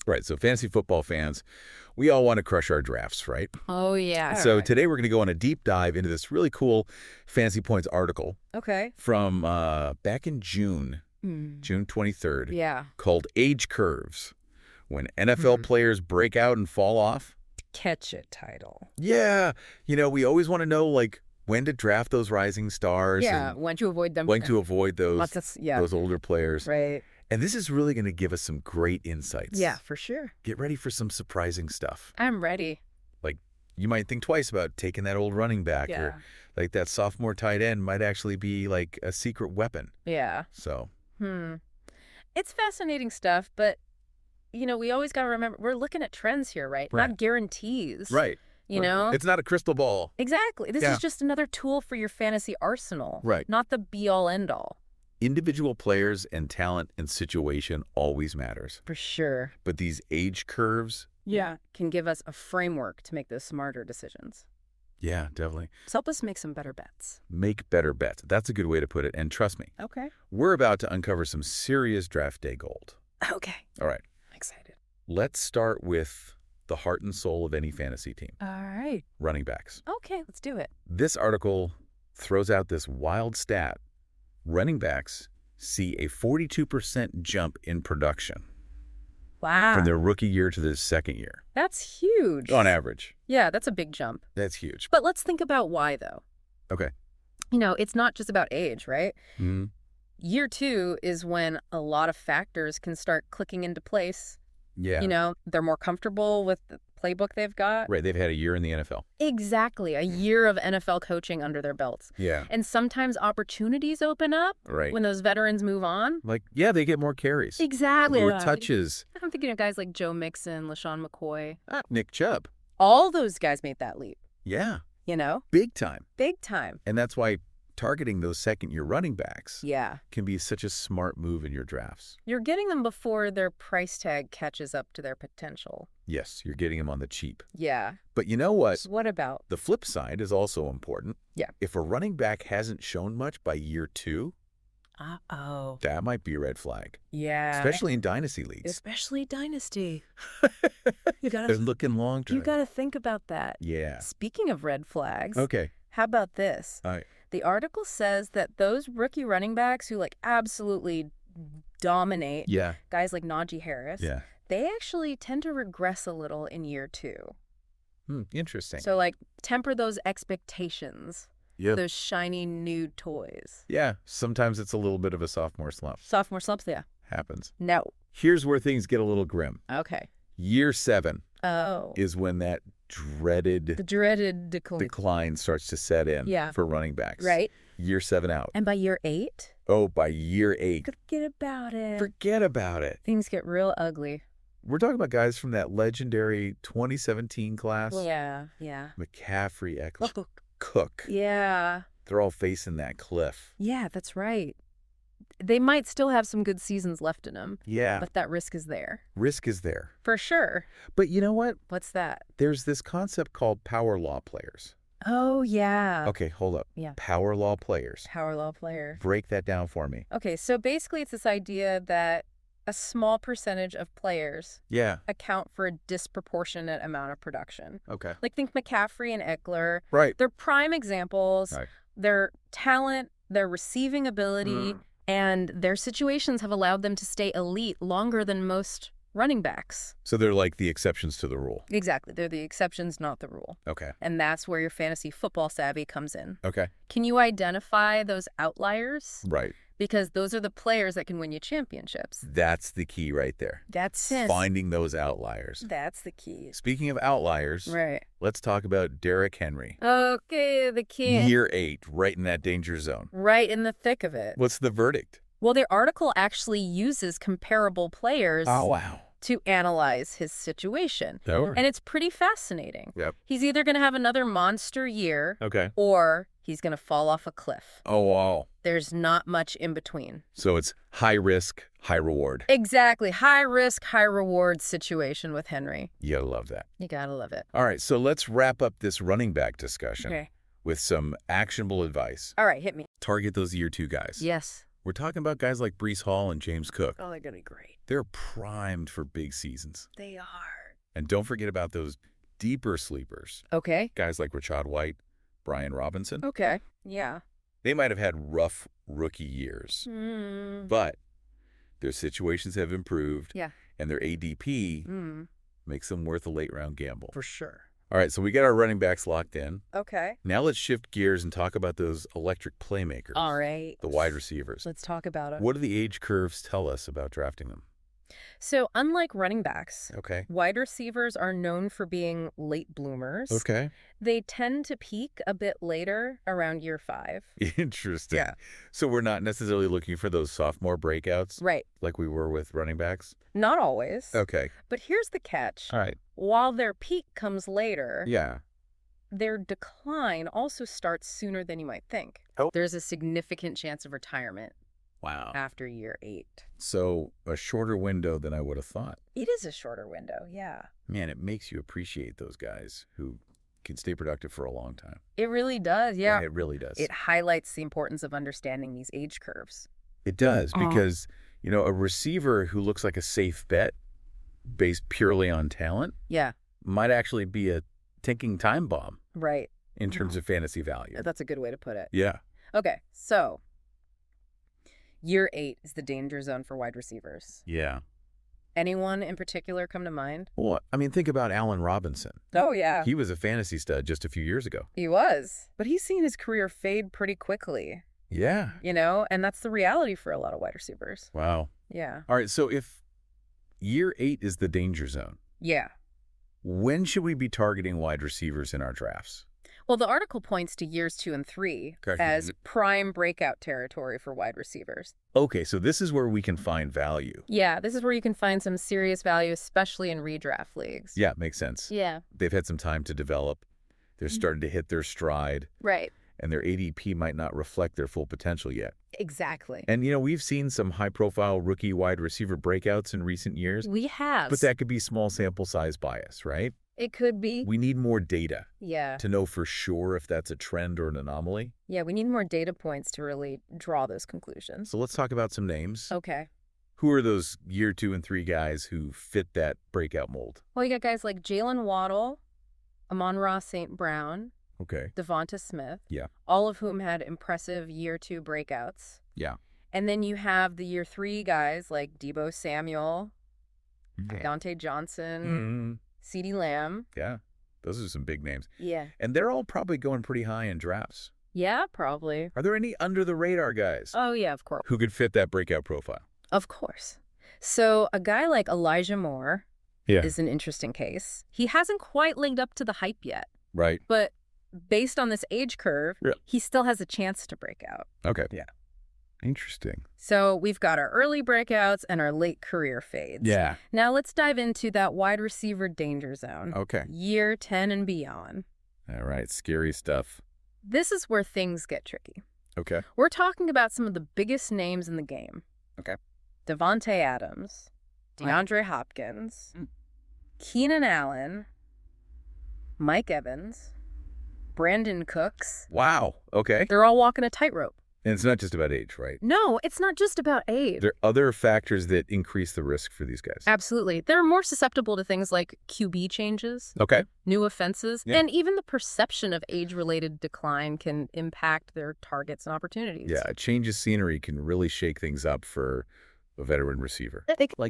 Right, so fantasy football fans, we all want to crush our drafts, right? Oh, yeah. So today we're going to go on a deep dive into this really cool Fantasy Points article from back in June 23rd, Yeah. called Age Curves, When NFL Players Break Out and Fall Off. Catch it title. Yeah, we always want to know, like, when to draft those rising stars. Yeah, and when to avoid them. when to avoid those older players. Right. And this is really going to give us some great insights. Yeah, for sure. Get ready for some surprising stuff. I'm ready. Like, you might think twice about taking that old running back, or like that sophomore tight end might actually be like a secret weapon. Yeah. So. It's fascinating stuff, but, we always got to remember, we're looking at trends here, right? Not guarantees. Right. It's not a crystal ball. Exactly. This is just another tool for your fantasy arsenal. Right. Not the be-all, end-all. Individual players and talent and situation always matters. For sure. But these age curves. Yeah. Can give us a framework to make those smarter decisions. Yeah, definitely. So help us make some better bets. Make better bets. That's a good way to put it. And trust me. Okay. We're about to uncover some serious draft day gold. Okay. All right. I'm excited. Let's start with the heart and soul of any fantasy team. All right. Running backs. Okay, let's do it. This article throws out this wild stat. Running backs see a 42% jump in production. Wow. From their rookie year to their second year. That's huge. On average. Yeah, that's a big jump. That's huge. But let's think about why, though. Okay. It's not just about age, right? Mm-hmm. Year 2 is when a lot of factors can start clicking into place. Yeah. They're more comfortable with the playbook they've got. Right, they've had a year in the NFL. Exactly. A year of NFL coaching under their belts. Yeah. And sometimes opportunities open up when those veterans move on. Like, they get more carries. Exactly. More touches. I'm thinking of guys like Joe Mixon, LaShawn McCoy. Nick Chubb. All those guys made that leap. Yeah. Big time. Big time. And that's why targeting those second-year running backs can be such a smart move in your drafts. You're getting them before their price tag catches up to their potential. Yes, you're getting them on the cheap. Yeah. But you know what? What about? The flip side is also important. Yeah. If a running back hasn't shown much by year 2, that might be a red flag. Yeah. Especially in dynasty leagues. Especially dynasty. They're looking long term. You got to think about that. Yeah. Speaking of red flags. Okay. How about this? All right. The article says that those rookie running backs who absolutely dominate, guys like Najee Harris, they actually tend to regress a little in year 2. Interesting. So temper those expectations. Yeah. Those shiny new toys. Yeah. Sometimes it's a little bit of a sophomore slump. Sophomore slumps, yeah. Happens. No. Here's where things get a little grim. Okay. Year 7 is when that dreaded decline starts to set in for running backs. Right. Year 7 out. And by year 8? Oh, by year 8. Forget about it. Things get real ugly. We're talking about guys from that legendary 2017 class. Yeah. McCaffrey, Eckler, Cook. Yeah. They're all facing that cliff. Yeah, that's right. They might still have some good seasons left in them. Yeah. But that risk is there. Risk is there. For sure. But you know what? What's that? There's this concept called power law players. Oh, yeah. Okay, hold up. Yeah. Power law players. Power law player. Break that down for me. Okay, so basically it's this idea that a small percentage of players account for a disproportionate amount of production. Okay. Think McCaffrey and Eckler. Right. They're prime examples. Right. Their talent, their receiving ability, and their situations have allowed them to stay elite longer than most running backs. So they're like the exceptions to the rule. Exactly. They're the exceptions, not the rule. Okay. And that's where your fantasy football savvy comes in. Okay. Can you identify those outliers? Right. Because those are the players that can win you championships. That's the key right there. That's it. Finding those outliers. That's the key. Speaking of outliers, let's talk about Derrick Henry. Okay, the key. Year 8, right in that danger zone. Right in the thick of it. What's the verdict? Well, their article actually uses comparable players to analyze his situation. Sure. And it's pretty fascinating. Yep. He's either going to have another monster year or he's going to fall off a cliff. Oh, wow. There's not much in between. So it's high risk, high reward. Exactly. High risk, high reward situation with Henry. You gotta love that. You gotta love it. All right, so let's wrap up this running back discussion with some actionable advice. All right, hit me. Target those year 2 guys. Yes. We're talking about guys like Breece Hall and James Cook. Oh, they're going to be great. They're primed for big seasons. They are. And don't forget about those deeper sleepers. Okay. Guys like Rachaad White, Brian Robinson. Okay. Yeah. They might have had rough rookie years, but their situations have improved. Yeah. And their ADP makes them worth a late-round gamble. For sure. All right, so we got our running backs locked in. Okay. Now let's shift gears and talk about those electric playmakers. All right. The wide receivers. Let's talk about it. What do the age curves tell us about drafting them? So unlike running backs, okay, wide receivers are known for being late bloomers. Okay. They tend to peak a bit later, around year 5. Interesting. Yeah. So we're not necessarily looking for those sophomore breakouts? Right. Like we were with running backs? Not always. Okay. But here's the catch. All right. While their peak comes later, Yeah. their decline also starts sooner than you might think. Oh. There's a significant chance of retirement. Wow. After year 8. So a shorter window than I would have thought. It is a shorter window, yeah. Man, it makes you appreciate those guys who can stay productive for a long time. It really does, yeah. It really does. It highlights the importance of understanding these age curves. It does, because, a receiver who looks like a safe bet based purely on talent might actually be a ticking time bomb. Right. In terms of fantasy value. That's a good way to put it. Yeah. Okay, so year 8 is the danger zone for wide receivers. Yeah. Anyone in particular come to mind? Well, think about Allen Robinson. Oh, yeah. He was a fantasy stud just a few years ago. He was. But he's seen his career fade pretty quickly. Yeah. And that's the reality for a lot of wide receivers. Wow. Yeah. All right, so if year 8 is the danger zone. Yeah. When should we be targeting wide receivers in our drafts? Well, the article points to years 2 and 3 as prime breakout territory for wide receivers. Okay, so this is where we can find value. Yeah, this is where you can find some serious value, especially in redraft leagues. Yeah, makes sense. Yeah. They've had some time to develop. They're starting to hit their stride. Right. And their ADP might not reflect their full potential yet. Exactly. And, we've seen some high-profile rookie wide receiver breakouts in recent years. We have. But that could be small sample size bias, right? It could be. We need more data. Yeah. To know for sure if that's a trend or an anomaly. Yeah, we need more data points to really draw those conclusions. So let's talk about some names. Okay. Who are those year 2 and 3 guys who fit that breakout mold? Well, you got guys like Jalen Waddell, Amon-Ra St. Brown, okay, Devonta Smith. Yeah. All of whom had impressive year 2 breakouts. Yeah. And then you have the year 3 guys like Deebo Samuel, Dante Johnson, CeeDee Lamb. Yeah, those are some big names. Yeah. And they're all probably going pretty high in drafts. Yeah, probably. Are there any under-the-radar guys? Oh, yeah, of course. Who could fit that breakout profile? Of course. So a guy like Elijah Moore is an interesting case. He hasn't quite lived up to the hype yet. Right. But based on this age curve, he still has a chance to break out. Okay. Yeah. Interesting. So we've got our early breakouts and our late career fades. Yeah. Now let's dive into that wide receiver danger zone. Okay. Year 10 and beyond. All right. Scary stuff. This is where things get tricky. Okay. We're talking about some of the biggest names in the game. Okay. Devontae Adams, DeAndre Hopkins, Keenan Allen, Mike Evans, Brandon Cooks. Wow. Okay. They're all walking a tightrope. And it's not just about age, right? No, it's not just about age. There are other factors that increase the risk for these guys. Absolutely. They're more susceptible to things like QB changes, new offenses, and even the perception of age-related decline can impact their targets and opportunities. Yeah, a change of scenery can really shake things up for a veteran receiver.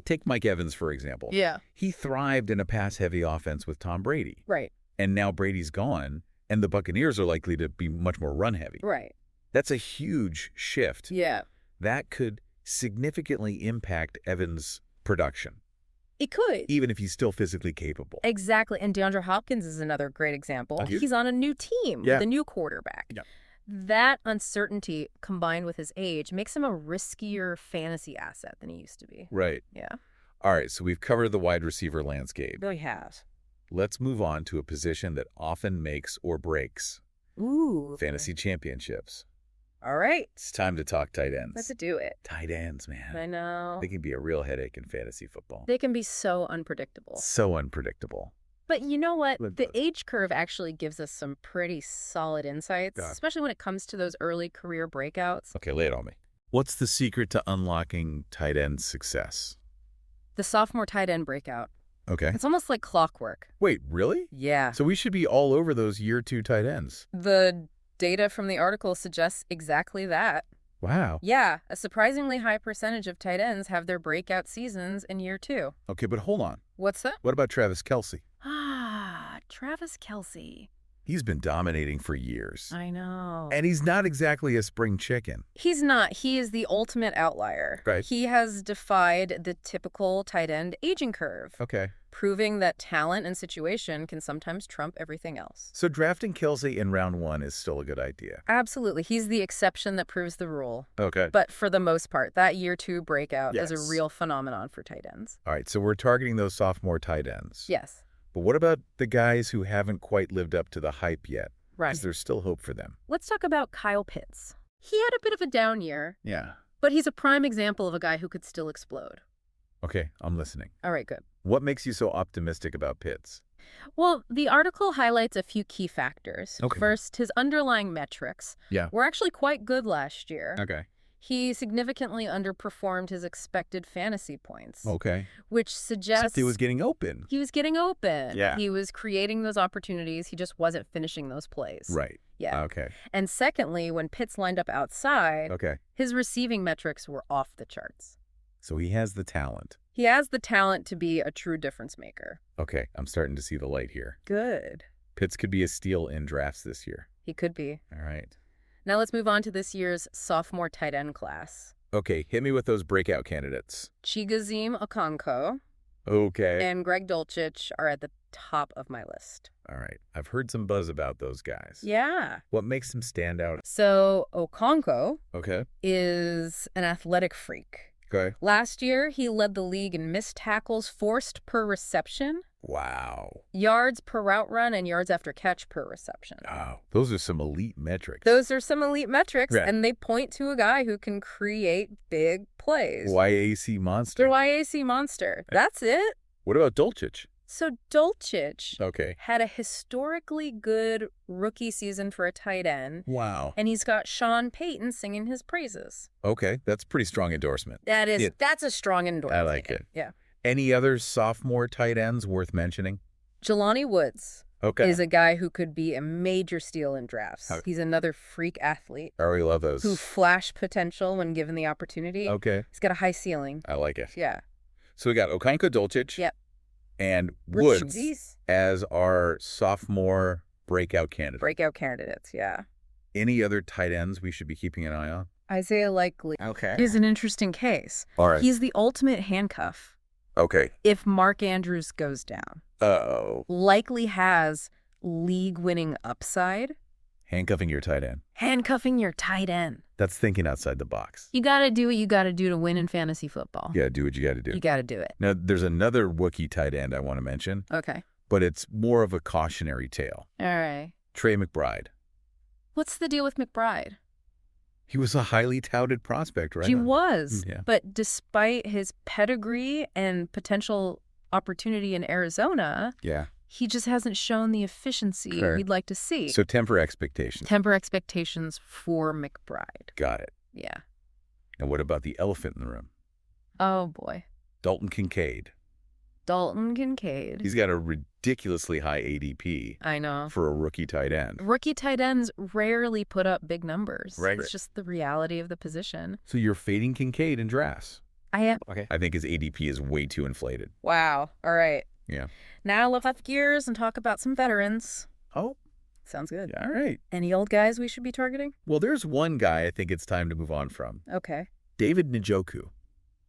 Take Mike Evans, for example. Yeah. He thrived in a pass-heavy offense with Tom Brady. Right. And now Brady's gone, and the Buccaneers are likely to be much more run-heavy. Right. That's a huge shift. Yeah. That could significantly impact Evans' production. It could. Even if he's still physically capable. Exactly. And DeAndre Hopkins is another great example. He's on a new team with a new quarterback. Yeah. That uncertainty combined with his age makes him a riskier fantasy asset than he used to be. Right. Yeah. All right, so we've covered the wide receiver landscape. Really has. Let's move on to a position that often makes or breaks fantasy championships. All right. It's time to talk tight ends. Let's do it. Tight ends, man. I know. They can be a real headache in fantasy football. They can be so unpredictable. So unpredictable. But you know what? The age curve actually gives us some pretty solid insights, especially when it comes to those early career breakouts. Okay, lay it on me. What's the secret to unlocking tight end success? The sophomore tight end breakout. Okay. It's almost like clockwork. Wait, really? Yeah. So we should be all over those year 2 tight ends. The data from the article suggests exactly that. Wow. Yeah, a surprisingly high percentage of tight ends have their breakout seasons in year 2. Okay, but hold on. What's that? What about Travis Kelce? Travis Kelce. He's been dominating for years. I know. And he's not exactly a spring chicken. He's not. He is the ultimate outlier. Right. He has defied the typical tight end aging curve. Okay. Proving that talent and situation can sometimes trump everything else. So drafting Kelce in round 1 is still a good idea. Absolutely. He's the exception that proves the rule. Okay. But for the most part, that year 2 breakout is a real phenomenon for tight ends. All right, so we're targeting those sophomore tight ends. Yes. But what about the guys who haven't quite lived up to the hype yet? Right. Because there's still hope for them. Let's talk about Kyle Pitts. He had a bit of a down year. Yeah. But he's a prime example of a guy who could still explode. Okay, I'm listening. All right, good. What makes you so optimistic about Pitts? Well, the article highlights a few key factors. Okay. First, his underlying metrics were actually quite good last year. Okay. He significantly underperformed his expected fantasy points. Okay. Which suggests... Except he was getting open. He was getting open. Yeah. He was creating those opportunities. He just wasn't finishing those plays. Right. Yeah. Okay. And secondly, when Pitts lined up outside, his receiving metrics were off the charts. So he has the talent. He has the talent to be a true difference maker. Okay, I'm starting to see the light here. Good. Pitts could be a steal in drafts this year. He could be. All right. Now let's move on to this year's sophomore tight end class. Okay, hit me with those breakout candidates. Chigoziem Okonkwo and Greg Dulcich are at the top of my list. All right. I've heard some buzz about those guys. Yeah. What makes them stand out? So Okonkwo is an athletic freak. Okay. Last year, he led the league in missed tackles forced per reception. Wow. Yards per route run and yards after catch per reception. Wow. Those are some elite metrics. And they point to a guy who can create big plays. YAC monster. The YAC monster. That's it. What about Dulcich? So Dulcich had a historically good rookie season for a tight end. Wow. And he's got Sean Payton singing his praises. Okay. That's a pretty strong endorsement. That's a strong endorsement. I like it. Yeah. Any other sophomore tight ends worth mentioning? Jelani Woods is a guy who could be a major steal in drafts. He's another freak athlete. I already love those. Who flash potential when given the opportunity. Okay. He's got a high ceiling. I like it. Yeah. So we got Okonkwo, Dulcich. Yep. And Woods as our sophomore breakout candidate. Breakout candidates, yeah. Any other tight ends we should be keeping an eye on? Isaiah Likely is an interesting case. All right. He's the ultimate handcuff. Okay. If Mark Andrews goes down. Uh-oh. Likely has league-winning upside. Handcuffing your tight end. Handcuffing your tight end. That's thinking outside the box. You got to do what you got to do to win in fantasy football. You got to do what you got to do. You got to do it. Now, there's another rookie tight end I want to mention. Okay. But it's more of a cautionary tale. All right. Trey McBride. What's the deal with McBride? He was a highly touted prospect, right? He was. Yeah. But despite his pedigree and potential opportunity in Arizona, he just hasn't shown the efficiency we'd like to see. So temper expectations. Temper expectations for McBride. Got it. Yeah. And what about the elephant in the room? Oh, boy. Dalton Kincaid. He's got a ridiculously high ADP. I know. For a rookie tight end. Rookie tight ends rarely put up big numbers. Right. It's just the reality of the position. So you're fading Kincaid in drafts. I am. Okay. I think his ADP is way too inflated. Wow. All right. Yeah. Now let's shift gears and talk about some veterans. Oh. Sounds good. All right. Any old guys we should be targeting? Well, there's one guy I think it's time to move on from. Okay. David Njoku.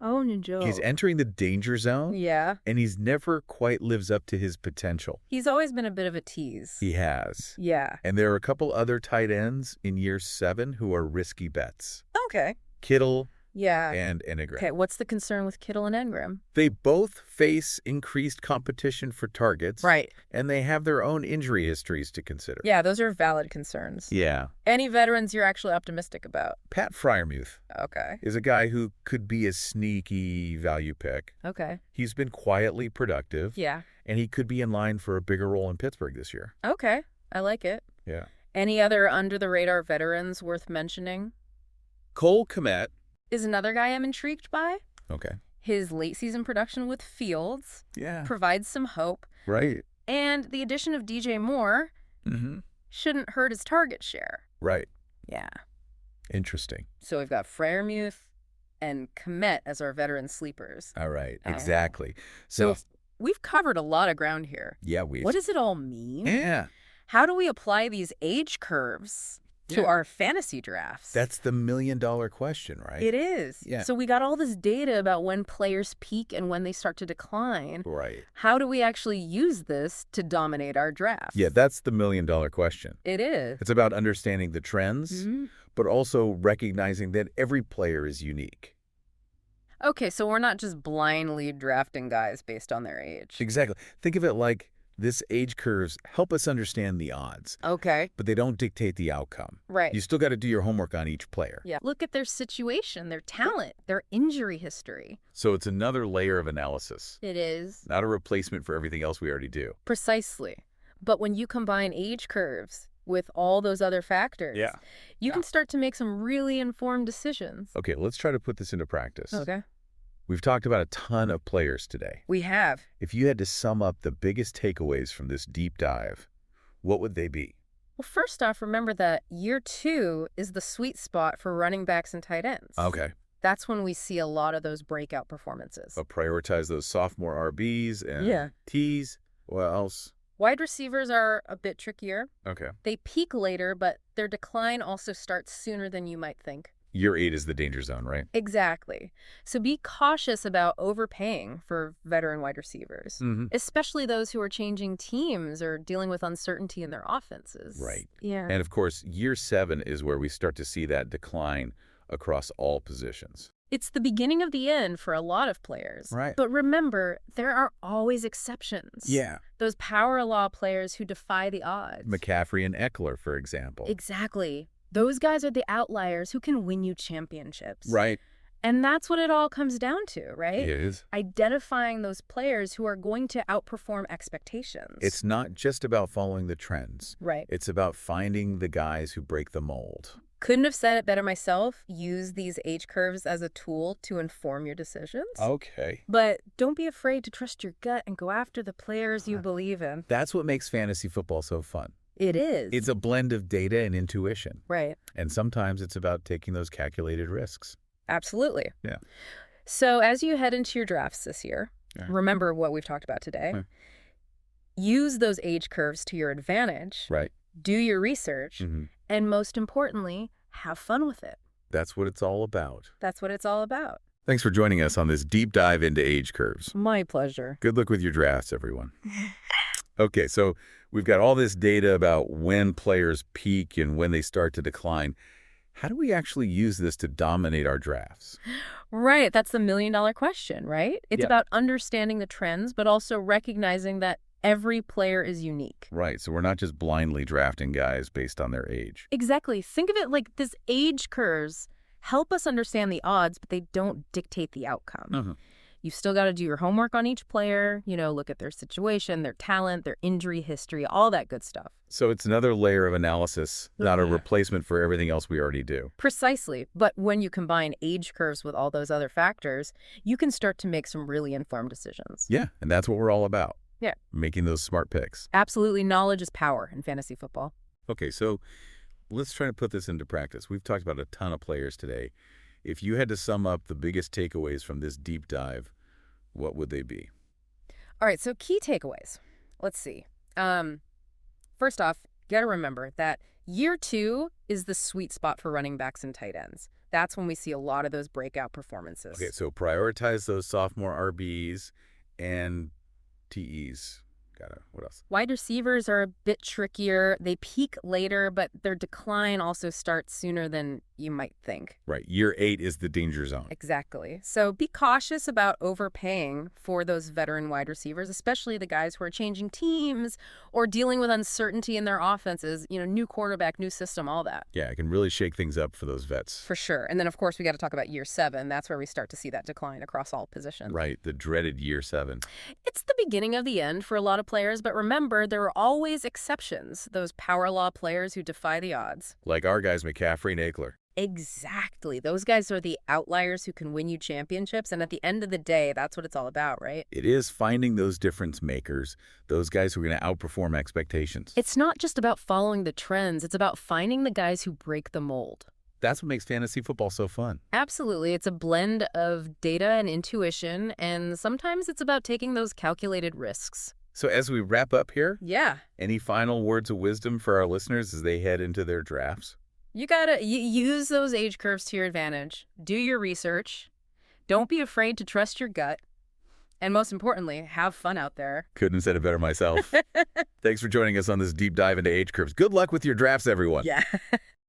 Oh, Njoku. He's entering the danger zone. Yeah. And he's never quite lives up to his potential. He's always been a bit of a tease. He has. Yeah. And there are a couple other tight ends in year 7 who are risky bets. Okay. Kittle. Yeah. And Engram. Okay, what's the concern with Kittle and Engram? They both face increased competition for targets. Right. And they have their own injury histories to consider. Yeah, those are valid concerns. Yeah. Any veterans you're actually optimistic about? Pat Freiermuth. Okay. Is a guy who could be a sneaky value pick. Okay. He's been quietly productive. Yeah. And he could be in line for a bigger role in Pittsburgh this year. Okay. I like it. Yeah. Any other under-the-radar veterans worth mentioning? Cole Kmet. is another guy I'm intrigued by. Okay. His late season production with Fields provides some hope. Right. And the addition of DJ Moore shouldn't hurt his target share. Right. Yeah. Interesting. So we've got Freiermuth and Komet as our veteran sleepers. All right. Exactly. So we've covered a lot of ground here. Yeah, what does it all mean? Yeah. How do we apply these age curves to our fantasy drafts? That's the million-dollar question, right? It is. Yeah. So we got all this data about when players peak and when they start to decline. Right. How do we actually use this to dominate our draft? Yeah, that's the million-dollar question. It is. It's about understanding the trends, but also recognizing that every player is unique. Okay, so we're not just blindly drafting guys based on their age. Exactly. Think of it like this age curves help us understand the odds. Okay. But they don't dictate the outcome. Right. You still got to do your homework on each player. Yeah. Look at their situation, their talent, their injury history. So it's another layer of analysis. It is. Not a replacement for everything else we already do. Precisely. But when you combine age curves with all those other factors, you can start to make some really informed decisions. Okay, let's try to put this into practice. Okay. We've talked about a ton of players today. We have. If you had to sum up the biggest takeaways from this deep dive, what would they be? Well, first off, remember that year 2 is the sweet spot for running backs and tight ends. Okay. That's when we see a lot of those breakout performances. But prioritize those sophomore RBs and Ts. What else? Wide receivers are a bit trickier. Okay. They peak later, but their decline also starts sooner than you might think. Year 8 is the danger zone, right? Exactly. So be cautious about overpaying for veteran wide receivers, especially those who are changing teams or dealing with uncertainty in their offenses. Right. Yeah. And of course, year 7 is where we start to see that decline across all positions. It's the beginning of the end for a lot of players. Right. But remember, there are always exceptions. Yeah. Those power law players who defy the odds. McCaffrey and Eckler, for example. Exactly. Those guys are the outliers who can win you championships. Right. And that's what it all comes down to, right? It is. Identifying those players who are going to outperform expectations. It's not just about following the trends. Right. It's about finding the guys who break the mold. Couldn't have said it better myself. Use these age curves as a tool to inform your decisions. Okay. But don't be afraid to trust your gut and go after the players you believe in. That's what makes fantasy football so fun. It is. It's a blend of data and intuition. Right. And sometimes it's about taking those calculated risks. Absolutely. Yeah. So as you head into your drafts this year, remember what we've talked about today. Use those age curves to your advantage. Right. Do your research. And most importantly, have fun with it. That's what it's all about. That's what it's all about. Thanks for joining us on this deep dive into age curves. My pleasure. Good luck with your drafts, everyone. Okay, so we've got all this data about when players peak and when they start to decline. How do we actually use this to dominate our drafts? Right. That's the million-dollar question, right? It's about understanding the trends, but also recognizing that every player is unique. Right. So we're not just blindly drafting guys based on their age. Exactly. Think of it like this: age curves help us understand the odds, but they don't dictate the outcome. You've still got to do your homework on each player, look at their situation, their talent, their injury history, all that good stuff. So it's another layer of analysis, not a replacement for everything else we already do. Precisely. But when you combine age curves with all those other factors, you can start to make some really informed decisions. Yeah, and that's what we're all about. Yeah. Making those smart picks. Absolutely. Knowledge is power in fantasy football. Okay, so let's try to put this into practice. We've talked about a ton of players today. If you had to sum up the biggest takeaways from this deep dive, what would they be? All right, so key takeaways. Let's see. First off, you got to remember that year 2 is the sweet spot for running backs and tight ends. That's when we see a lot of those breakout performances. Okay, so prioritize those sophomore RBs and TEs. What else? Wide receivers are a bit trickier. They peak later, but their decline also starts sooner than you might think. Right. Year 8 is the danger zone. Exactly. So be cautious about overpaying for those veteran wide receivers, especially the guys who are changing teams or dealing with uncertainty in their offenses, new quarterback, new system, all that. Yeah, it can really shake things up for those vets. For sure. And then, of course, we got to talk about year 7. That's where we start to see that decline across all positions. Right. The dreaded year 7. It's the beginning of the end for a lot of players, but remember, there are always exceptions, those power law players who defy the odds. Like our guys McCaffrey and Eckler. Exactly. Those guys are the outliers who can win you championships. And at the end of the day, that's what it's all about, right? It is finding those difference makers, those guys who are going to outperform expectations. It's not just about following the trends. It's about finding the guys who break the mold. That's what makes fantasy football so fun. Absolutely. It's a blend of data and intuition, and sometimes it's about taking those calculated risks. So as we wrap up here, Yeah. any final words of wisdom for our listeners as they head into their drafts? You gotta use those age curves to your advantage. Do your research. Don't be afraid to trust your gut. And most importantly, have fun out there. Couldn't have said it better myself. Thanks for joining us on this deep dive into age curves. Good luck with your drafts, everyone. Yeah.